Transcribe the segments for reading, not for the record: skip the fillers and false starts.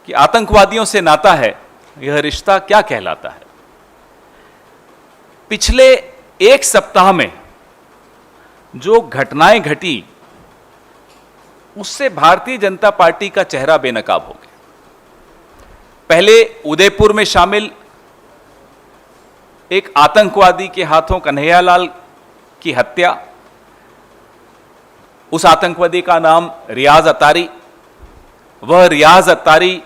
कि आतंकवादियों से नाता है, यह रिश्ता क्या कहलाता है। पिछले एक सप्ताह में जो घटनाएं घटी उससे भारतीय जनता पार्टी का चेहरा बेनकाब हो गया। पहले उदयपुर में शामिल एक आतंकवादी के हाथों कन्हैयालाल की हत्या, उस आतंकवादी का नाम रियाज अतारी, वह रियाज अतारी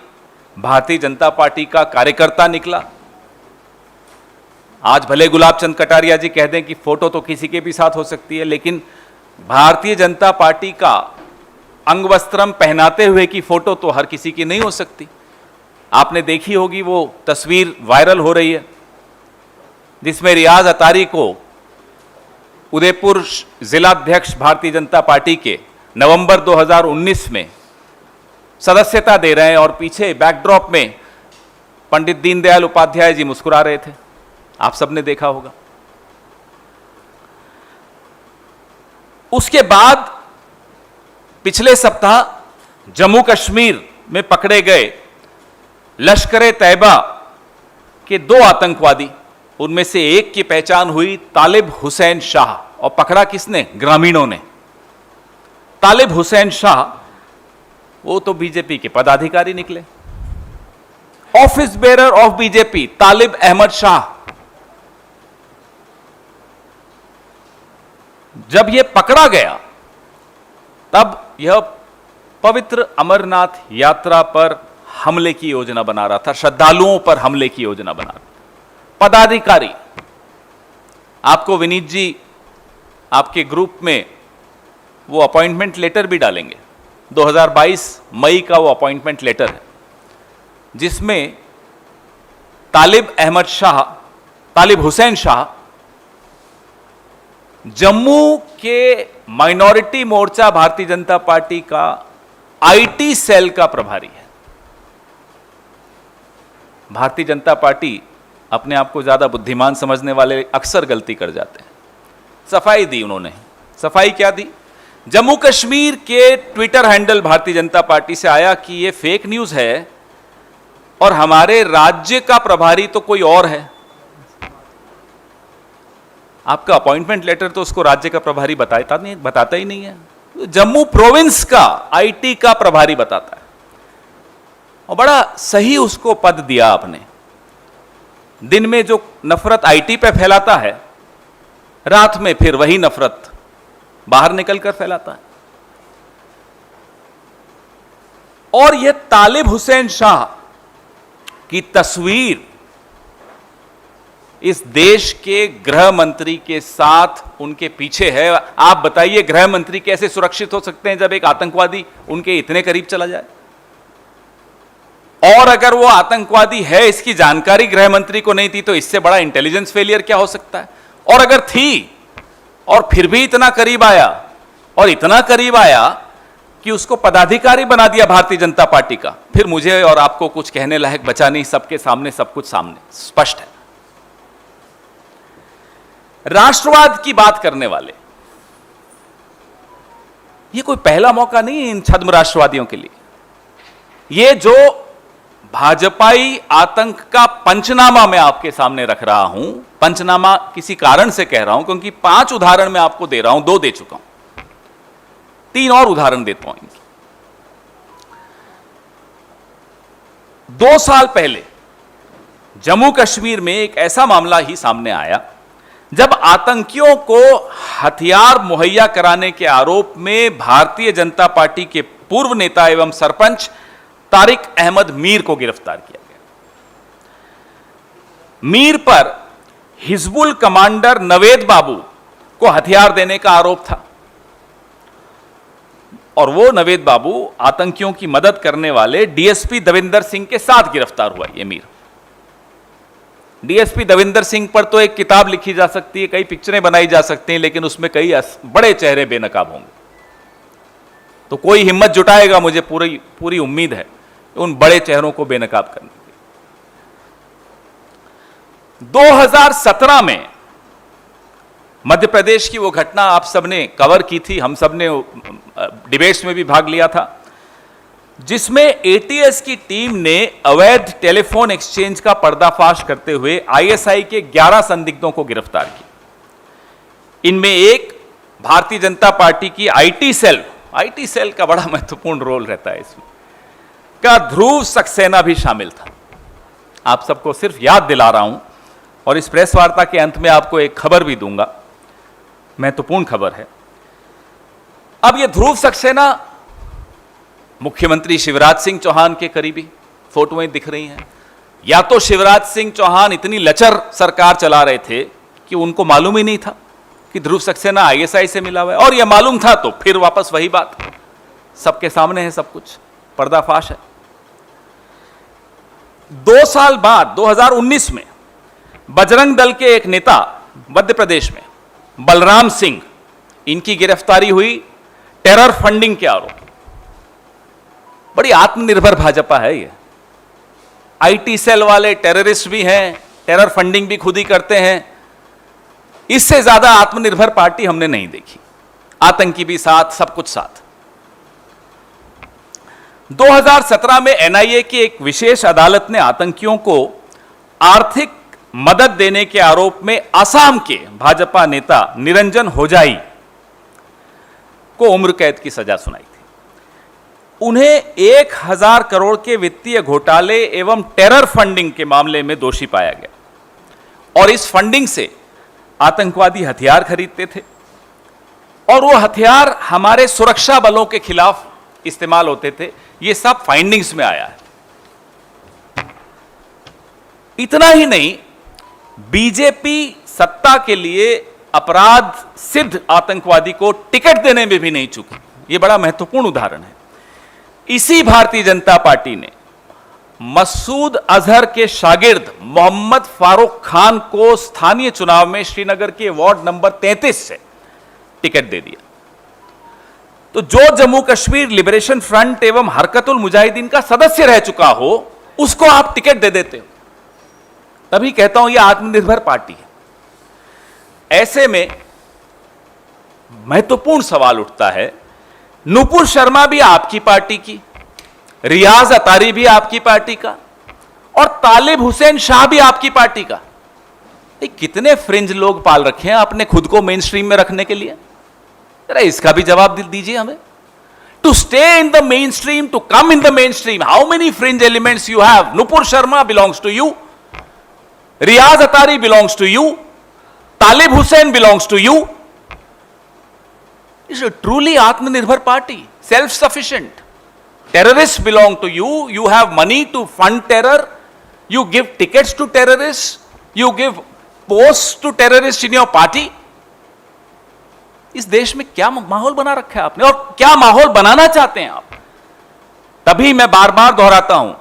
भारतीय जनता पार्टी का कार्यकर्ता निकला। आज भले गुलाब चंद कटारिया जी कह दें कि फोटो तो किसी के भी साथ हो सकती है, लेकिन भारतीय जनता पार्टी का अंगवस्त्रम पहनाते हुए की फोटो तो हर किसी की नहीं हो सकती। आपने देखी होगी वो तस्वीर वायरल हो रही है जिसमें रियाज अतारी को उदयपुर जिलाध्यक्ष भारतीय जनता पार्टी के नवंबर 2019 में सदस्यता दे रहे हैं और पीछे बैकड्रॉप में पंडित दीनदयाल उपाध्याय जी मुस्कुरा रहे थे। आप सबने देखा होगा। उसके बाद पिछले सप्ताह जम्मू कश्मीर में पकड़े गए लश्कर-ए-तैयबा के 2 आतंकवादी, उनमें से एक की पहचान हुई तालिब हुसैन शाह, और पकड़ा किसने? ग्रामीणों ने। तालिब हुसैन शाह वो तो बीजेपी के पदाधिकारी निकले, ऑफिस बेरर ऑफ बीजेपी तालिब अहमद शाह। जब यह पकड़ा गया तब यह पवित्र अमरनाथ यात्रा पर हमले की योजना बना रहा था, श्रद्धालुओं पर हमले की योजना बना रहा था। पदाधिकारी, आपको विनीत जी आपके ग्रुप में वो अपॉइंटमेंट लेटर भी डालेंगे। 2022 मई का वो अपॉइंटमेंट लेटर है जिसमें तालिब हुसैन शाह जम्मू के माइनॉरिटी मोर्चा भारतीय जनता पार्टी का आईटी सेल का प्रभारी है। भारतीय जनता पार्टी अपने आप को ज्यादा बुद्धिमान समझने वाले अक्सर गलती कर जाते हैं। सफाई दी उन्होंने। सफाई क्या दी? जम्मू कश्मीर के Twitter handle Bharatiya Janata party से आया कि यह फेक न्यूज है और हमारे राज्य का प्रभारी तो कोई और है। आपका अपॉइंटमेंट लेटर तो उसको राज्य का प्रभारी बताता ही नहीं है। जम्मू प्रोविंस का आईटी का प्रभारी बताता है, और बड़ा सही उसको पद दिया आपने। दिन में जो नफरत आईटी पे फैलाता है, रात में फिर वही नफरत बाहर निकलकर फैलाता है। और यह तालिब हुसैन शाह की तस्वीर इस देश के गृह मंत्री के साथ उनके पीछे है। आप बताइए, गृह मंत्री कैसे सुरक्षित हो सकते हैं जब एक आतंकवादी उनके इतने करीब चला जाए? और अगर वो आतंकवादी है, इसकी जानकारी गृह मंत्री को नहीं थी, तो इससे बड़ा इंटेलिजेंस फेलियर क्या हो सकता है? और अगर थी और फिर भी इतना करीब आया, और इतना करीब आया कि उसको पदाधिकारी बना दिया भारतीय जनता पार्टी का, फिर मुझे और आपको कुछ कहने लायक बचा नहीं। सबके सामने सब कुछ सामने स्पष्ट है। राष्ट्रवाद की बात करने वाले, यह कोई पहला मौका नहीं है इन छद्म राष्ट्रवादियों के लिए। यह जो भाजपाई आतंक का पंचनामा मैं आपके सामने रख रहा हूं, पंचनामा किसी कारण से कह रहा हूं क्योंकि 5 उदाहरण मैं आपको दे रहा हूं, 2 दे चुका हूं, 3 और उदाहरण देता हूं। 2 साल पहले जम्मू कश्मीर में एक ऐसा मामला ही सामने आया जब आतंकियों को हथियार मुहैया कराने के आरोप में भारतीय जनता पार्टी के पूर्व नेता एवं सरपंच तारिक अहमद मीर को गिरफ्तार किया गया। मीर पर हिजबुल कमांडर नवेद बाबू को हथियार देने का आरोप था, और वो नवेद बाबू आतंकियों की मदद करने वाले डीएसपी दविंदर सिंह के साथ गिरफ्तार हुआ। ये मीर, डीएसपी दविंदर सिंह पर तो एक किताब लिखी जा सकती है, कई पिक्चरें बनाई जा सकती हैं, लेकिन उसमें कई बड़े चेहरे बेनकाब होंगे। तो कोई हिम्मत जुटाएगा, मुझे पूरी उम्मीद है उन बड़े चेहरों को बेनकाब करने की। 2017 में मध्य प्रदेश की वो घटना आप सबने कवर की थी, हम सबने डिबेट्स में भी भाग लिया था, जिसमें एटीएस की टीम ने अवैध टेलीफोन एक्सचेंज का पर्दाफाश करते हुए आईएसआई के 11 संदिग्धों को गिरफ्तार किया। इनमें एक भारतीय जनता पार्टी की आईटी सेल का बड़ा महत्वपूर्ण रोल रहता है इसमें, का ध्रुव सक्सेना भी शामिल था। आप सबको सिर्फ याद दिला रहा हूं और इस प्रेस वार्ता के अंत में आपको एक खबर भी दूंगा, महत्वपूर्ण खबर है। अब यह ध्रुव सक्सेना मुख्यमंत्री शिवराज सिंह चौहान के करीबी, फोटोएं दिख रही हैं। या तो शिवराज सिंह चौहान इतनी लचर सरकार चला रहे थे कि उनको मालूम ही नहीं था कि ध्रुव सक्सेना आईएसआई से मिला हुआ है, और यह मालूम था तो फिर वापस वही बात, सबके सामने है, सब कुछ पर्दाफाश है। 2 साल बाद 2019 में बजरंग दल के एक नेता मध्य प्रदेश में बलराम सिंह, इनकी गिरफ्तारी हुई टेरर फंडिंग के आरोप। बड़ी आत्मनिर्भर भाजपा है ये। आईटी सेल वाले टेररिस्ट भी हैं, टेरर फंडिंग भी खुद ही करते हैं। इससे ज्यादा आत्मनिर्भर पार्टी हमने नहीं देखी। आतंकी भी साथ, सब कुछ साथ। 2017 में एनआईए की एक विशेष अदालत ने आतंकियों को आर्थिक मदद देने के आरोप में असम के भाजपा नेता निरंजन होजाई को उम्र कैद की सजा सुनाई थी। उन्हें 1000 करोड़ के वित्तीय घोटाले एवं टेरर फंडिंग के मामले में दोषी पाया गया, और इस फंडिंग से आतंकवादी हथियार खरीदते थे, और वो हथियार हमारे सुरक्षा बलों के खिलाफ इस्तेमाल होते थे। ये सब फाइंडिंग्स में आया है। इतना ही नहीं, बीजेपी सत्ता के लिए अपराध सिद्ध आतंकवादी को टिकट देने में भी नहीं चूकी। ये बड़ा महत्वपूर्ण उदाहरण है। इसी भारतीय जनता पार्टी ने मसूद अजहर के शागिर्द मोहम्मद फारूक खान को स्थानीय चुनाव में श्रीनगर के वार्ड नंबर 33 से टिकट दे दिया। तो जो जम्मू कश्मीर लिबरेशन फ्रंट एवं हरकतुल मुजाहिदीन का सदस्य रह चुका हो, उसको आप टिकट दे देते हो। तभी कहता हूं यह आत्मनिर्भर पार्टी है। ऐसे में महत्वपूर्ण सवाल उठता है, नुपुर शर्मा भी आपकी पार्टी की, रियाज अतारी भी आपकी पार्टी का, और तालिब हुसैन शाह भी आपकी पार्टी का। कितने फ्रिंज लोग पाल रखे हैं आपने खुद को मेन स्ट्रीम में रखने के लिए? जरा इसका भी जवाब दीजिए हमें। To stay in the main stream, to come in the main stream, how many fringe elements you have? Nupur Sharma belongs to you, Riyaz Attari belongs to you, Talib Hussain belongs to you. It's a truly Atmanirbhar party, self-sufficient. Terrorists belong to you. You have money to fund terror. You give tickets to terrorists. You give posts to terrorists in your party. इस देश में क्या माहौल बना रखा है आपने, और क्या माहौल बनाना चाहते हैं आप? तभी मैं बार बार दोहराता हूं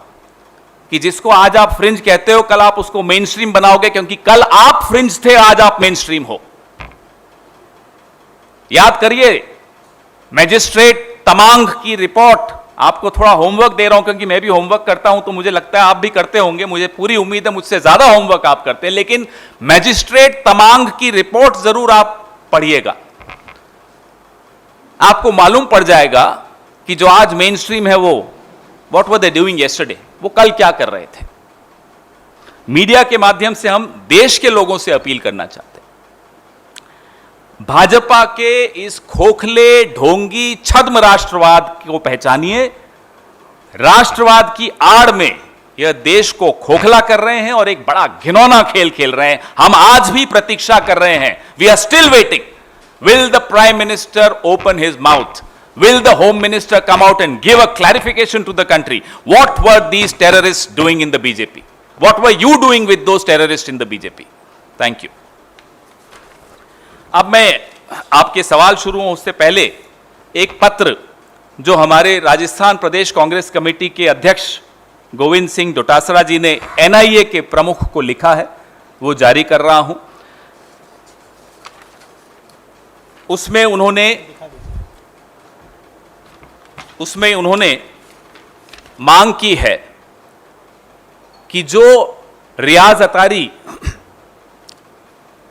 कि जिसको आज आप फ्रिंज कहते हो, कल आप उसको मेन स्ट्रीम बनाओगे, क्योंकि कल आप फ्रिंज थे, आज आप मेन स्ट्रीम हो। याद करिए मैजिस्ट्रेट तमांग की रिपोर्ट। आपको थोड़ा होमवर्क दे रहा हूं, क्योंकि मैं भी होमवर्क करता हूं, तो मुझे लगता है आप भी करते होंगे। मुझे पूरी उम्मीद है मुझसे ज्यादा होमवर्क आप करते हैं। लेकिन मैजिस्ट्रेट तमांग की रिपोर्ट जरूर आप पढ़िएगा। आपको मालूम पड़ जाएगा कि जो आज मेन स्ट्रीम है वो what were they doing yesterday, वो कल क्या कर रहे थे। मीडिया के माध्यम से हम देश के लोगों से अपील करना चाहते हैं, भाजपा के इस खोखले, ढोंगी, छद्म राष्ट्रवाद को पहचानिए। राष्ट्रवाद की आड़ में यह देश को खोखला कर रहे हैं और एक बड़ा घिनौना खेल खेल रहे हैं। हम आज भी प्रतीक्षा कर रहे हैं। We are still waiting. Will the prime minister open his mouth? Will the home minister come out and give a clarification to the country? What were these terrorists doing in the BJP? What were you doing with those terrorists in the BJP? Thank you. अब मैं आपके सवाल शुरू हों उससे पहले एक पत्र जो हमारे राजस्थान प्रदेश कांग्रेस कमेटी के अध्यक्ष गोविंद सिंह डोटासरा जी ने एनआईए के प्रमुख को लिखा है, वो जारी कर रहा हूं। उसमें उन्होंने मांग की है कि जो रियाज अतारी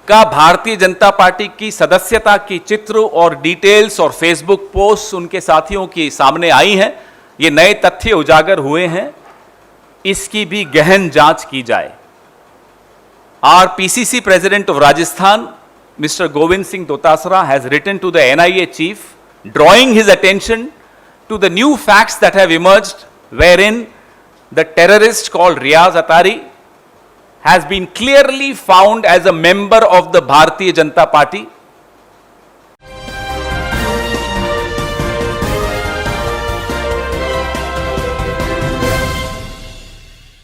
का भारतीय जनता पार्टी की सदस्यता की चित्र और डिटेल्स और फेसबुक पोस्ट उनके साथियों की सामने आई हैं, ये नए तथ्य उजागर हुए हैं, इसकी भी गहन जांच की जाए। Our PCC President of Rajasthan, Mr. Govind Singh Dotasra, has written to the NIA chief, drawing his attention to the new facts that have emerged, wherein the terrorist called Riaz Atari has been clearly found as a member of the Bharatiya Janata Party